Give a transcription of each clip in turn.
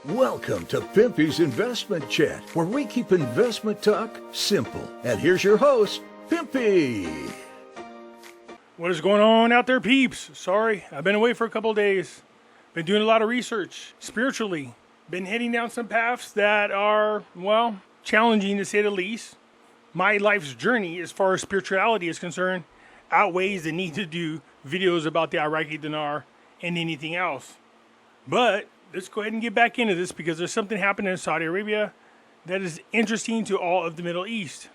Welcome to Pimpy's Investment Chat, where we keep investment talk simple. And here's your host, Pimpy. What is going on out there, peeps? Sorry, I've been away for a couple of days. Been doing a lot of research, spiritually. Been heading down some paths that are, well, challenging to say the least. My life's journey, as far as spirituality is concerned, outweighs the need to do videos about the Iraqi dinar and anything else. But let's go ahead and get back into this because there's something happening in Saudi Arabia that is interesting to all of the Middle East.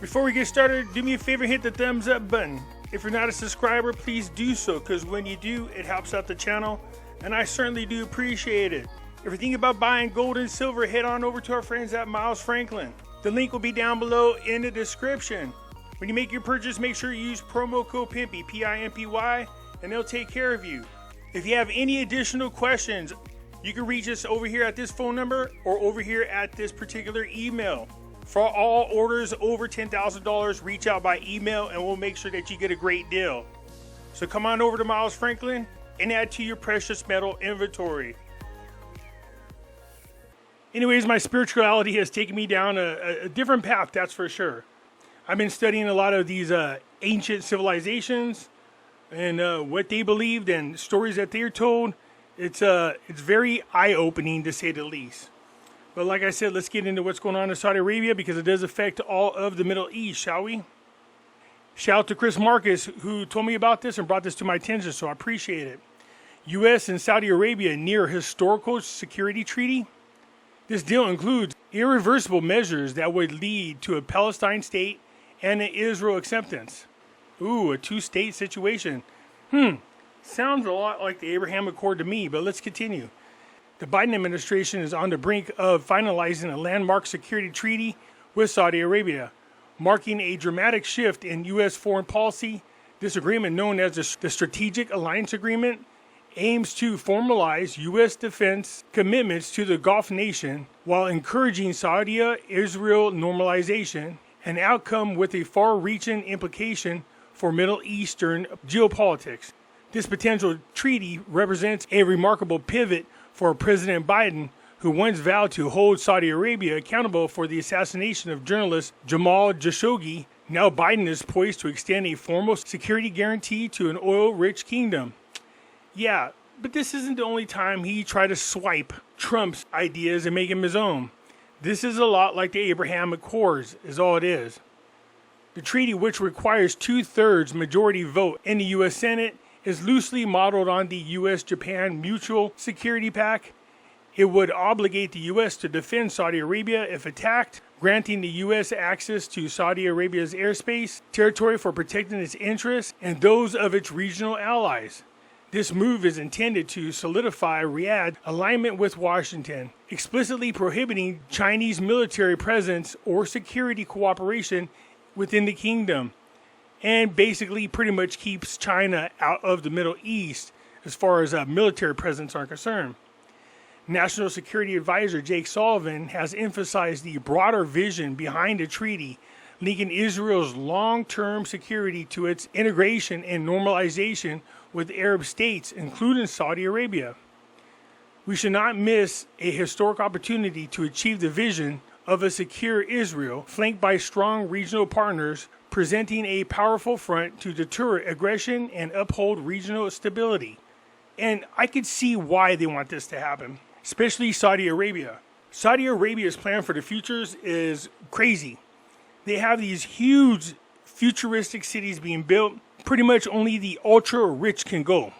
Before we get started, do me a favor, hit the thumbs up button. If you're not a subscriber, please do so, because when you do, it helps out the channel, and I certainly do appreciate it. If you're thinking about buying gold and silver, head on over to our friends at Miles Franklin. The link will be down below in the description. When you make your purchase, make sure you use promo code Pimpy, P-I-M-P-Y, and they'll take care of you. If you have any additional questions, you can reach us over here at this phone number or over here at this particular email. For all orders over $10,000, reach out by email and we'll make sure that you get a great deal. So come on over to Miles Franklin and add to your precious metal inventory. Anyways, my spirituality has taken me down a different path, that's for sure. I've been studying a lot of these ancient civilizations and what they believed and stories that they're told. It's very eye-opening, to say the least. But like I said, let's get into what's going on in Saudi Arabia because it does affect all of the Middle East, shall we? Shout out to Chris Marcus, who told me about this and brought this to my attention, so I appreciate it. U.S. and Saudi Arabia near historical security treaty. This deal includes irreversible measures that would lead to a Palestine state and an Israel acceptance. Ooh, a two-state situation. Sounds a lot like the Abraham Accord to me, but let's continue. The Biden administration is on the brink of finalizing a landmark security treaty with Saudi Arabia, marking a dramatic shift in U.S. foreign policy. This agreement, known as the Strategic Alliance Agreement, aims to formalize U.S. defense commitments to the Gulf nation while encouraging Saudi-Israel normalization, an outcome with a far-reaching implication for Middle Eastern geopolitics. This potential treaty represents a remarkable pivot for President Biden, who once vowed to hold Saudi Arabia accountable for the assassination of journalist Jamal Khashoggi. Now Biden is poised to extend a formal security guarantee to an oil-rich kingdom. Yeah, but this isn't the only time he tried to swipe Trump's ideas and make them his own. This is a lot like the Abraham Accords, is all it is. The treaty, which requires 2/3 majority vote in the U.S. Senate, is loosely modeled on the U.S.-Japan Mutual Security Pact. It would obligate the U.S. to defend Saudi Arabia if attacked, granting the U.S. access to Saudi Arabia's airspace, territory for protecting its interests and those of its regional allies. This move is intended to solidify Riyadh's alignment with Washington, explicitly prohibiting Chinese military presence or security cooperation within the kingdom, and basically pretty much keeps China out of the Middle East as far as military presence are concerned. National Security Advisor Jake Sullivan has emphasized the broader vision behind the treaty, linking Israel's long-term security to its integration and normalization with Arab states, including Saudi Arabia. We should not miss a historic opportunity to achieve the vision of a secure Israel, flanked by strong regional partners, presenting a powerful front to deter aggression and uphold regional stability. And I could see why they want this to happen, especially Saudi Arabia. Saudi Arabia's plan for the futures is crazy. They have these huge futuristic cities being built. Pretty much only the ultra rich can go.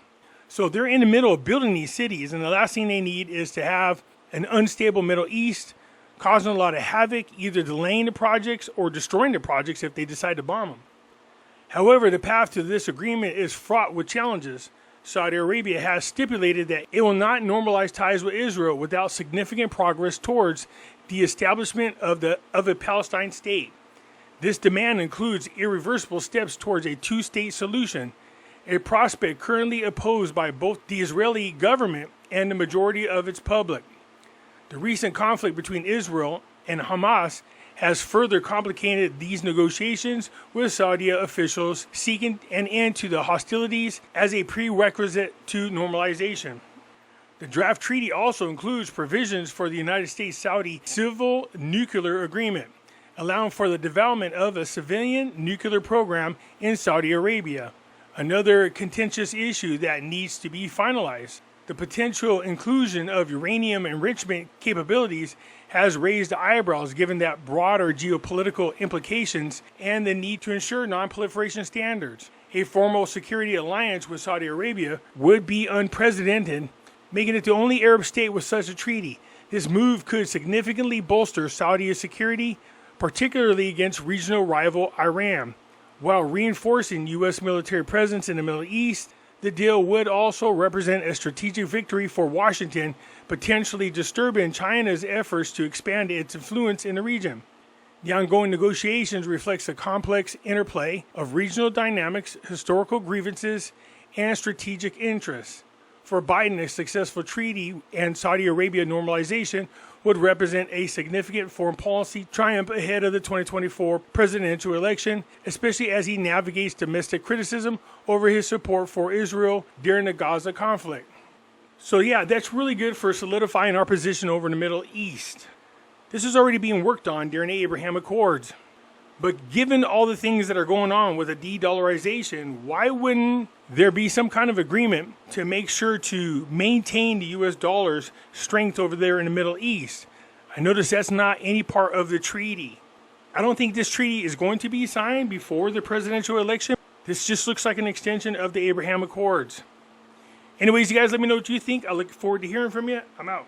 So they're in the middle of building these cities, and the last thing they need is to have an unstable Middle East, causing a lot of havoc, either delaying the projects or destroying the projects if they decide to bomb them. However, the path to this agreement is fraught with challenges. Saudi Arabia has stipulated that it will not normalize ties with Israel without significant progress towards the establishment of a Palestine state. This demand includes irreversible steps towards a two-state solution, a prospect currently opposed by both the Israeli government and the majority of its public. The recent conflict between Israel and Hamas has further complicated these negotiations, with Saudi officials seeking an end to the hostilities as a prerequisite to normalization. The draft treaty also includes provisions for the United States-Saudi civil nuclear agreement, allowing for the development of a civilian nuclear program in Saudi Arabia, another contentious issue that needs to be finalized. The potential inclusion of uranium enrichment capabilities has raised eyebrows given that broader geopolitical implications and the need to ensure non-proliferation standards. A formal security alliance with Saudi Arabia would be unprecedented, making it the only Arab state with such a treaty. This move could significantly bolster Saudi's security, particularly against regional rival Iran. While reinforcing U.S. military presence in the Middle East, the deal would also represent a strategic victory for Washington, potentially disturbing China's efforts to expand its influence in the region. The ongoing negotiations reflects a complex interplay of regional dynamics, historical grievances, and strategic interests. For Biden, a successful treaty and Saudi Arabia normalization would represent a significant foreign policy triumph ahead of the 2024 presidential election, especially as he navigates domestic criticism over his support for Israel during the Gaza conflict. So yeah, that's really good for solidifying our position over in the Middle East. This is already being worked on during the Abraham Accords. But given all the things that are going on with the de-dollarization, why wouldn't there be some kind of agreement to make sure to maintain the US dollar's strength over there in the Middle East? I notice that's not any part of the treaty. I don't think this treaty is going to be signed before the presidential election. This just looks like an extension of the Abraham Accords. Anyways, you guys let me know what you think. I look forward to hearing from you. I'm out.